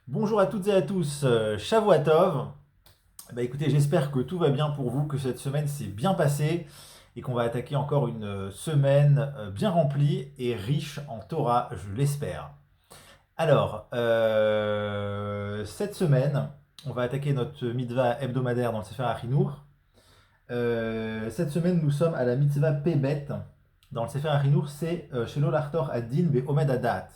Bonjour à toutes et à tous, Shavua Tov. Écoutez, j'espère que tout va bien pour vous, que cette semaine s'est bien passée et qu'on va attaquer encore une semaine bien remplie et riche en Torah, je l'espère. Alors, cette semaine, on va attaquer notre mitzvah hebdomadaire dans le Sefer Achinour. Cette semaine, nous sommes à la mitzvah Pebet. Dans le Sefer Achinour, c'est Shelo Lachtor Adin Be'omed Adat.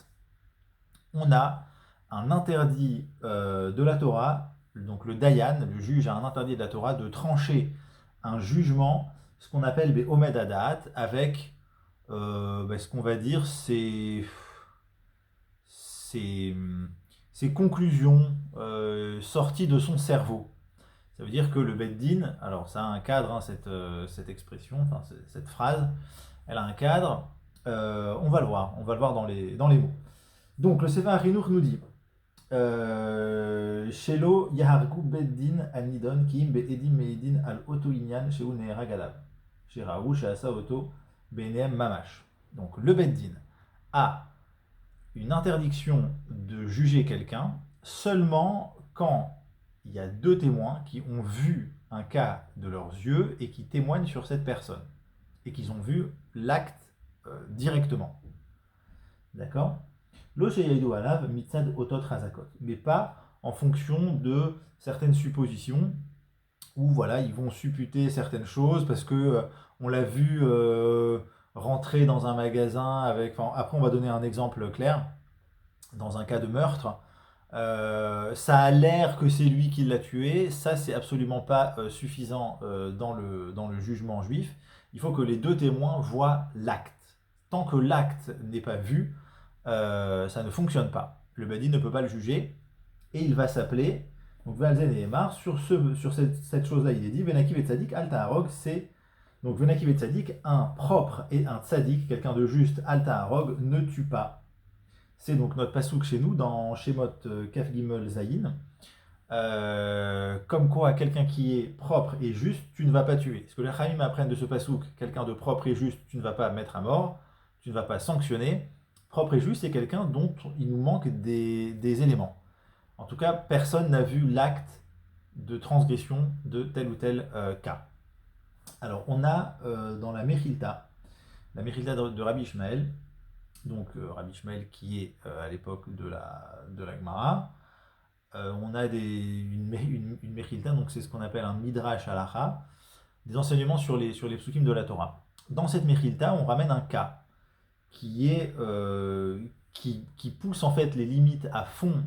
On a un interdit de la Torah, donc le Dayan, le juge a un interdit de la Torah de trancher un jugement, ce qu'on appelle Omed Adat, avec ce qu'on va dire ses, ses conclusions sorties de son cerveau. Ça veut dire que le Beddin, alors ça a un cadre, hein, cette expression, enfin cette phrase, elle a un cadre, on va le voir dans les mots. Donc le Sefer Hachinour nous dit Shelo Yahargu Beddin al Nidon Kim Be'edim Meidin al Oto Inyan Sheu Neherag Alav Sheraou Sheasa Oto Beneem Mamash. Donc le Beddin a une interdiction de juger quelqu'un seulement quand il y a deux témoins qui ont vu un cas de leurs yeux et qui témoignent sur cette personne et qu'ils ont vu l'acte directement. D'accord? Mais pas en fonction de certaines suppositions où voilà, ils vont supputer certaines choses parce que on l'a vu rentrer dans un magasin avec. Enfin, après, on va donner un exemple clair. Dans un cas de meurtre, ça a l'air que c'est lui qui l'a tué. Ça, c'est absolument pas suffisant dans le jugement juif. Il faut que les deux témoins voient l'acte. Tant que l'acte n'est pas vu, ça ne fonctionne pas. Le Badi ne peut pas le juger et il va s'appeler. Donc Valzen et Emar, sur cette chose-là, il est dit Venakiv et Tzadik, Al Taharog, c'est donc Venakiv et Tzadik, un propre et un Tzadik, quelqu'un de juste, Al Taharog, ne tue pas. C'est donc notre pasouk chez nous dans Shemot Kaf Gimel Zayin. Comme quoi, quelqu'un qui est propre et juste, tu ne vas pas tuer. Ce que les Chaim apprennent de ce pasouk, quelqu'un de propre et juste, tu ne vas pas mettre à mort, tu ne vas pas sanctionner. Propre et juste, c'est quelqu'un dont il nous manque des éléments. En tout cas, personne n'a vu l'acte de transgression de tel ou tel cas. Alors, on a dans la Mechilta de Rabbi Ishmael, donc Rabbi Ishmael qui est à l'époque de la Gemara, on a une Mechilta, donc c'est ce qu'on appelle un Midrash Halacha, des enseignements sur les psukim de la Torah. Dans cette Mechilta, on ramène un cas qui pousse en fait les limites à fond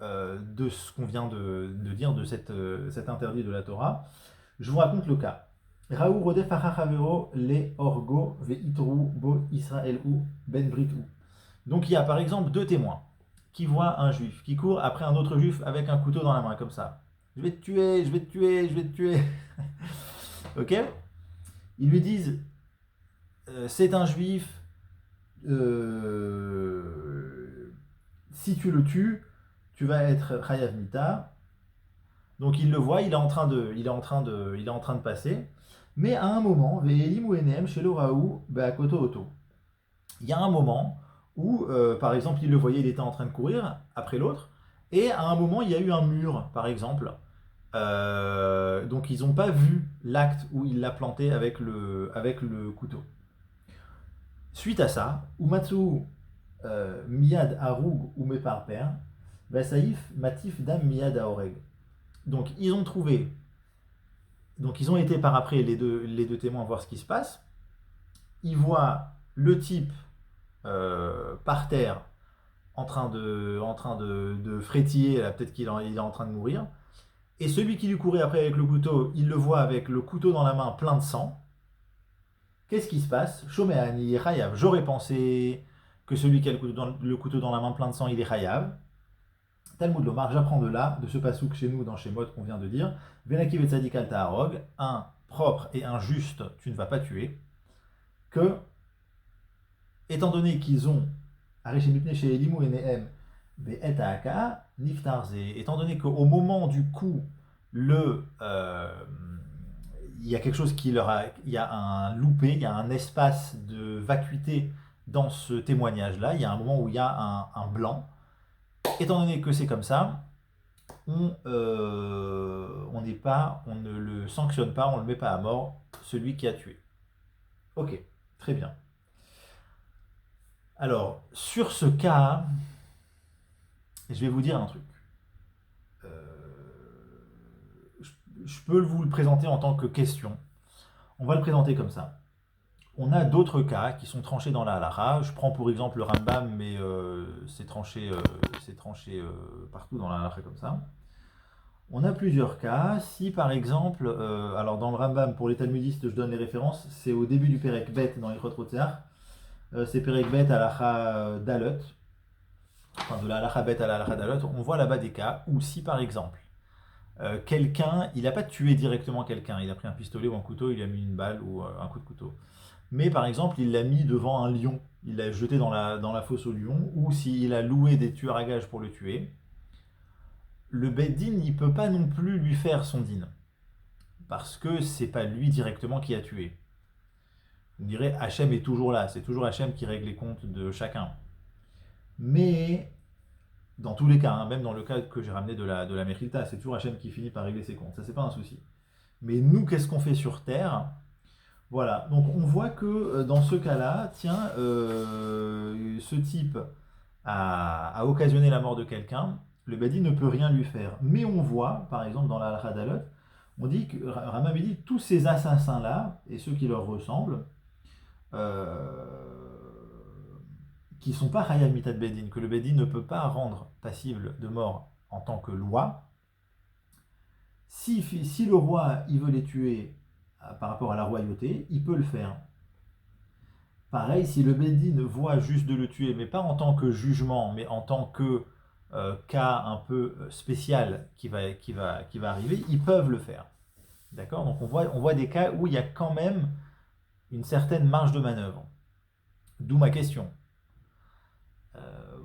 de ce qu'on vient de dire de cet interdit de la Torah. Je vous raconte le cas. Raou rodef achachavero le orgo ve'itru bo Israël ou ben britou. Donc il y a par exemple deux témoins qui voient un juif qui court après un autre juif avec un couteau dans la main comme ça. Je vais te tuer, je vais te tuer, je vais te tuer. Ok? Ils lui disent c'est un juif. Si tu le tues, tu vas être chayav mita. Donc il le voit, il est en train de passer. Mais à un moment, ve'elim ou enem chez l'oraou be'akoto oto. Il y a un moment où, par exemple, il le voyait, il était en train de courir après l'autre, et à un moment, il y a eu un mur, par exemple. Donc ils n'ont pas vu l'acte où il l'a planté avec le couteau. Suite à ça, Umatsu Miyad Haroug ou Meparper, Vasaïf Matif Dam Miyad Aoreg. Donc ils ont trouvé, donc ils ont été par après les deux témoins voir ce qui se passe. Ils voient le type par terre en train de frétiller, là, peut-être il est en train de mourir. Et celui qui lui courait après avec le couteau, il le voit avec le couteau dans la main plein de sang. Qu'est-ce qui se passe? Shomeani Chayav. J'aurais pensé que celui qui a le couteau dans la main plein de sang, il est Chayav. Talmud Lomar, j'apprends de là, de ce pasouk chez nous dans Shemot qu'on vient de dire. Venaki Vetzadik al Taharog, un propre et un juste, tu ne vas pas tuer. Que, étant donné qu'ils ont chez Elimu et Nehem, étant donné qu'au moment du coup, il y a quelque chose il y a un loupé, il y a un espace de vacuité dans ce témoignage-là. Il y a un moment où il y a un blanc. étant donné que c'est comme ça, on ne le sanctionne pas, on ne le met pas à mort, celui qui a tué. Ok, très bien. Alors, sur ce cas, je vais vous dire un truc. Euh, je peux vous le présenter en tant que question. On va le présenter comme ça. On a d'autres cas qui sont tranchés dans la halakha. Je prends pour exemple le Rambam, mais c'est tranché partout dans la halakha comme ça. On a plusieurs cas. Si par exemple, alors dans le Rambam, pour les talmudistes, je donne les références, c'est au début du Perek Bet dans les Chototzeach. C'est Perek Bet halakha Dalot, enfin de la halakha Bet à la halakha Dalot. On voit là-bas des cas où si par exemple, quelqu'un, il n'a pas tué directement quelqu'un, il a pris un pistolet ou un couteau, il lui a mis une balle ou un coup de couteau. Mais par exemple, il l'a mis devant un lion, il l'a jeté dans la fosse au lion, ou s'il a loué des tueurs à gages pour le tuer, le Beddin, il ne peut pas non plus lui faire son din, parce que c'est pas lui directement qui a tué. On dirait Hachem est toujours là, c'est toujours Hachem qui règle les comptes de chacun. Mais dans tous les cas, hein, même dans le cas que j'ai ramené de la Mechilta, c'est toujours Hachem qui finit par régler ses comptes, ça c'est pas un souci. Mais nous, qu'est-ce qu'on fait sur Terre? Voilà, donc on voit que dans ce cas-là, tiens, ce type a occasionné la mort de quelqu'un, le Badi ne peut rien lui faire. Mais on voit, par exemple dans la Al-Hadalot, on dit que Rambam dit tous ces assassins-là, et ceux qui leur ressemblent, qui ne sont pas Hayal Mitad Bedin, que le Bedin ne peut pas rendre passible de mort en tant que loi, si le roi il veut les tuer par rapport à la royauté, il peut le faire. Pareil, si le Bedin voit juste de le tuer, mais pas en tant que jugement, mais en tant que cas un peu spécial qui va arriver, ils peuvent le faire. D'accord? Donc on voit des cas où il y a quand même une certaine marge de manœuvre. D'où ma question.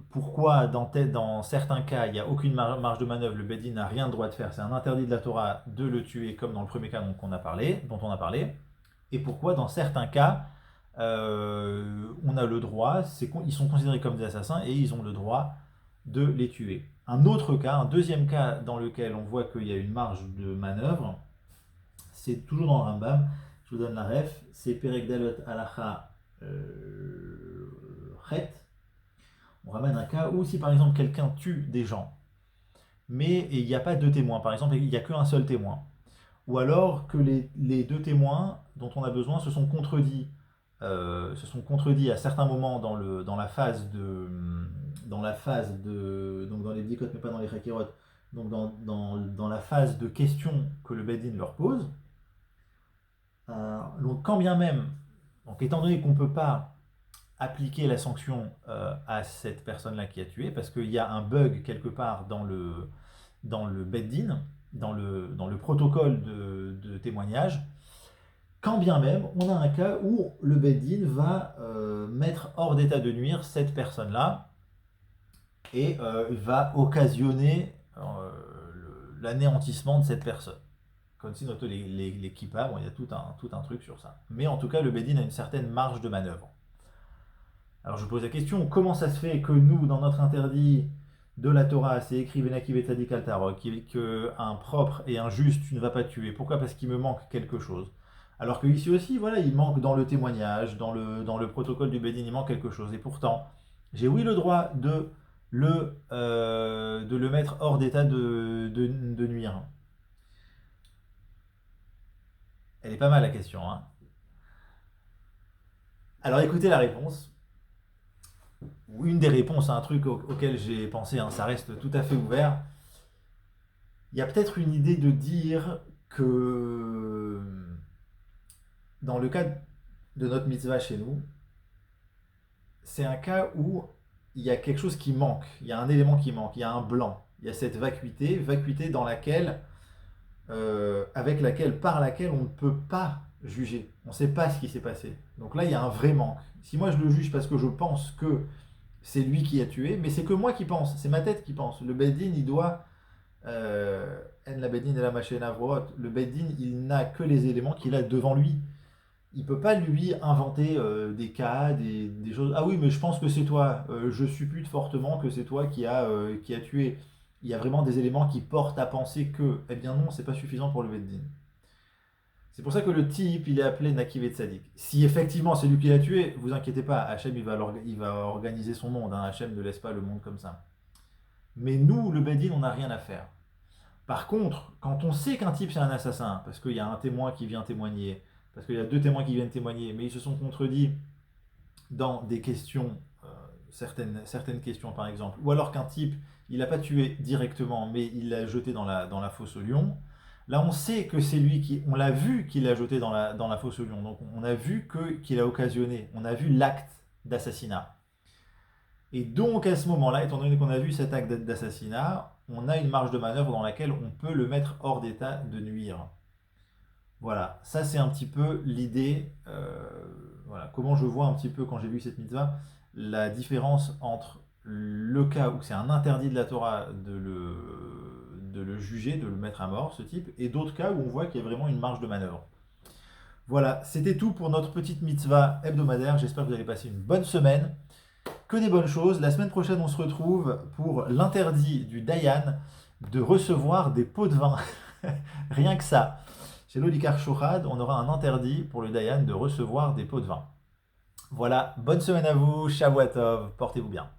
Pourquoi dans certains cas il n'y a aucune marge de manœuvre, le Bedin n'a rien de droit de faire, c'est un interdit de la Torah de le tuer comme dans le premier cas dont on a parlé, et pourquoi dans certains cas on a le droit, ils sont considérés comme des assassins et ils ont le droit de les tuer. Un deuxième cas dans lequel on voit qu'il y a une marge de manœuvre, c'est toujours dans le Rambam, je vous donne la ref, c'est Perek Dalot Halacha Chet. On ramène un cas où si par exemple quelqu'un tue des gens, mais il n'y a pas deux témoins, par exemple il n'y a qu'un seul témoin, ou alors que les deux témoins dont on a besoin se sont contredits à certains moments dans la phase donc dans les bdikot mais pas dans les chakirot, donc dans la phase de questions que le Beddin leur pose. Donc quand bien même, donc étant donné qu'on ne peut pas appliquer la sanction à cette personne-là qui a tué, parce qu'il y a un bug quelque part dans le Beddin, dans le protocole de témoignage, quand bien même on a un cas où le Beddin va mettre hors d'état de nuire cette personne-là et va occasionner l'anéantissement de cette personne. Comme si note les kippas, bon, il y a tout un truc sur ça. Mais en tout cas, le Beddin a une certaine marge de manœuvre. Alors je pose la question, comment ça se fait que nous, dans notre interdit de la Torah, c'est écrit Venaki Vetadik Altarok, qu'un propre et un juste, tu ne vas pas tuer. Pourquoi? Parce qu'il me manque quelque chose. Alors que ici aussi, voilà, il manque dans le témoignage, dans le protocole du Beddin, il manque quelque chose. Et pourtant, j'ai oui le droit de le mettre hors d'état de nuire. Elle est pas mal la question, hein. Alors écoutez la réponse. Une des réponses à un truc auquel j'ai pensé, hein, ça reste tout à fait ouvert. Il y a peut-être une idée de dire que dans le cas de notre mitzvah chez nous, c'est un cas où il y a quelque chose qui manque, il y a un élément qui manque, il y a un blanc, il y a cette vacuité dans laquelle, par laquelle on ne peut pas juger. On ne sait pas ce qui s'est passé. Donc là, il y a un vrai manque. Si moi je le juge parce que je pense que c'est lui qui a tué, mais c'est que moi qui pense, c'est ma tête qui pense. Le Beddin, il doit. En la Beddin et la machine à le Beddin, il n'a que les éléments qu'il a devant lui. il peut pas lui inventer des cas, des choses. Ah oui, mais je pense que c'est toi. Je suppute fortement que c'est toi qui a tué. Il y a vraiment des éléments qui portent à penser que, eh bien non, c'est pas suffisant pour lever le din. C'est pour ça que le type, il est appelé Nakiv Tzadik. Si effectivement c'est lui qui l'a tué, vous inquiétez pas, Hachem il va organiser son monde. Hein. Hachem ne laisse pas le monde comme ça. Mais nous, le Bedin, on n'a rien à faire. Par contre, quand on sait qu'un type c'est un assassin, parce qu'il y a un témoin qui vient témoigner, parce qu'il y a deux témoins qui viennent témoigner, mais ils se sont contredits dans des questions, certaines questions par exemple, ou alors qu'un type, il n'a pas tué directement, mais il l'a jeté dans la fosse au lion, là on sait que c'est lui qui, on l'a vu qu'il l'a jeté dans la fosse au lion, donc on a vu qu'il a occasionné, on a vu l'acte d'assassinat. Et donc à ce moment-là, étant donné qu'on a vu cet acte d'assassinat, on a une marge de manœuvre dans laquelle on peut le mettre hors d'état de nuire. Voilà, ça c'est un petit peu l'idée, voilà, comment je vois un petit peu quand j'ai vu cette mitzvah, la différence entre le cas où c'est un interdit de la Torah de le juger, de le mettre à mort, ce type, et d'autres cas où on voit qu'il y a vraiment une marge de manœuvre. Voilà, c'était tout pour notre petite mitzvah hebdomadaire. J'espère que vous allez passer une bonne semaine. Que des bonnes choses. La semaine prochaine, on se retrouve pour l'interdit du Dayan de recevoir des pots de vin. Rien que ça. Chez l'Olikar Shochad, on aura un interdit pour le Dayan de recevoir des pots de vin. Voilà, bonne semaine à vous, Shavuot Tov, portez-vous bien.